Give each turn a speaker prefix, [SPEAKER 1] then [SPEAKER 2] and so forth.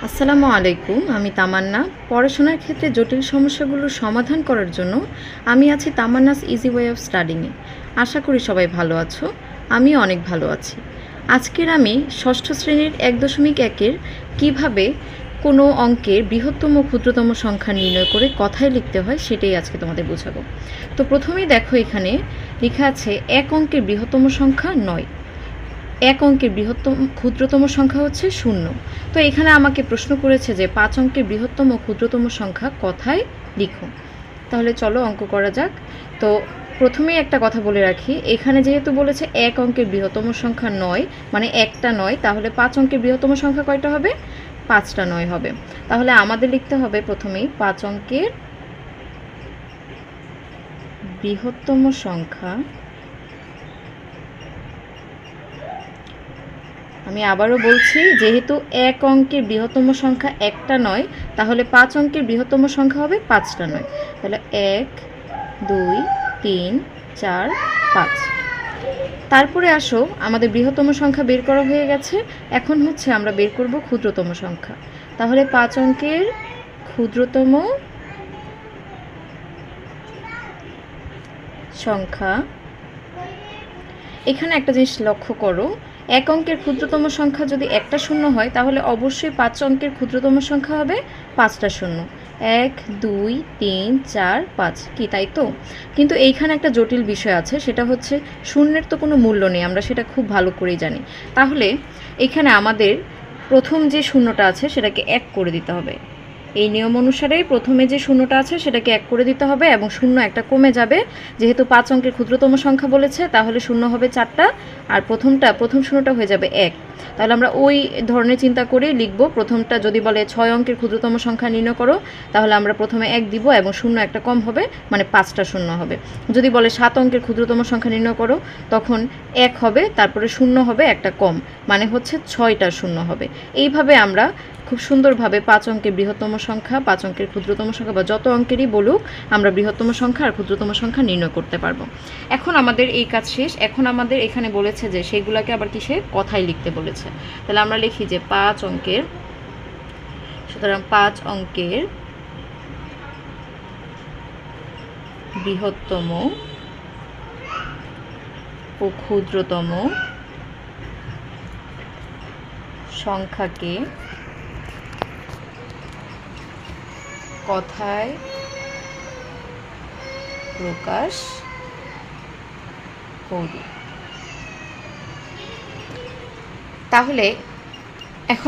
[SPEAKER 1] আসসালামু আলাইকুম। আমি তামান্না। পড়াশোনার ক্ষেত্রে জটিল সমস্যাগুলোর সমাধান করার জন্য আমি আছি তামান্নাস ইজি ওয়ে অফ স্টাডিংয়ে। আশা করি সবাই ভালো আছো। আমিও অনেক ভালো আছি। আজকের আমি ষষ্ঠ শ্রেণীর ১.১-এর কীভাবে কোনো অঙ্কের বৃহত্তম ক্ষুদ্রতম সংখ্যা নির্ণয় করে কথায় লিখতে হয় সেটাই আজকে তোমাদের বোঝাবো। তো প্রথমেই দেখো এখানে লেখা আছে এক অঙ্কের বৃহত্তম সংখ্যা ৯। এক অঙ্কের ক্ষুদ্রতম সংখ্যা হচ্ছে ০। তো এখানে আমাকে প্রশ্ন করেছে যে ৫ অঙ্কের বৃহত্তম ক্ষুদ্রতম সংখ্যা কথায় লিখো। তাহলে চলো অঙ্ক করা যাক। তো প্রথমেই একটা কথা বলে রাখি, এখানে যেহেতু বলেছে এক অঙ্কের বৃহত্তম সংখ্যা ৯, মানে একটা ৯, তাহলে ৫ অঙ্কের বৃহত্তম সংখ্যা কয়টা হবে? ৫টা ৯ হবে। তাহলে আমাদের লিখতে হবে প্রথমেই ৫ অঙ্কের বৃহত্তম সংখ্যা। আমি আবারও বলছি, যেহেতু এক অঙ্কের বৃহত্তম সংখ্যা একটা ৯, তাহলে ৫ অঙ্কের বৃহত্তম সংখ্যা হবে ৫টা ৯। তাহলে ১, ২, ৩, ৪, ৫। তারপরে আসো, আমাদের বৃহত্তম সংখ্যা বের করা হয়ে গেছে। এখন হচ্ছে আমরা বের করব ক্ষুদ্রতম সংখ্যা। তাহলে ৫ অঙ্কের ক্ষুদ্রতম সংখ্যা। এখানে একটা জিনিস লক্ষ্য করো, এক অঙ্কের ক্ষুদ্রতম সংখ্যা যদি একটা শূন্য হয়, তাহলে অবশ্যই ৫ অঙ্কের ক্ষুদ্রতম সংখ্যা হবে ৫টা শূন্য। ১, ২, ৩, ৪, ৫, কি তাই তো? কিন্তু এইখানে একটা জটিল বিষয় আছে, সেটা হচ্ছে শূন্যের তো কোনো মূল্য নেই, আমরা সেটা খুব ভালো করেই জানি। তাহলে এখানে আমাদের প্রথম যে শূন্যটা আছে সেটাকে ১ করে দিতে হবে। এই নিয়ম অনুসারে প্রথমে যে শূন্যটা আছে সেটাকে ১ করে দিতে হবে এবং শূন্য একটা কমে যাবে। যেহেতু ৫ অঙ্কের ক্ষুদ্রতম সংখ্যা বলেছে, তাহলে শূন্য হবে ৪টা, আর প্রথম শূন্যটা হয়ে যাবে ১। তাহলে আমরা ওই ধরনের চিন্তা করেই লিখব। প্রথমটা যদি বলে ৬ অঙ্কের ক্ষুদ্রতম সংখ্যা নির্ণয় করো, তাহলে আমরা প্রথমে ১ দিব এবং শূন্য একটা কম হবে, মানে ৫টা শূন্য হবে। যদি বলে ৭ অঙ্কের ক্ষুদ্রতম সংখ্যা নির্ণয় করো, তখন ১ হবে, তারপরে শূন্য হবে একটা কম, মানে হচ্ছে ৬টা শূন্য হবে। এইভাবে আমরা খুব সুন্দরভাবে ৫ অঙ্কের বৃহত্তম সংখ্যা, ৫ অঙ্কের ক্ষুদ্রতম সংখ্যা বা যত অঙ্কেরই বলুক, আমরা বৃহত্তম সংখ্যা আর ক্ষুদ্রতম সংখ্যা নির্ণয় করতে পারবো। এখন আমাদের এই কাজ শেষ। এখন আমাদের এখানে বলেছে যে সেগুলোকে আবার কিসে কথায় লিখতে বলেছে। তাহলে আমরা লিখি যে ৫ অঙ্কের, সুতরাং ৫ অঙ্কের বৃহত্তম ও ক্ষুদ্রতম সংখ্যাকে কথায় প্রকাশ করি। তাহলে এখন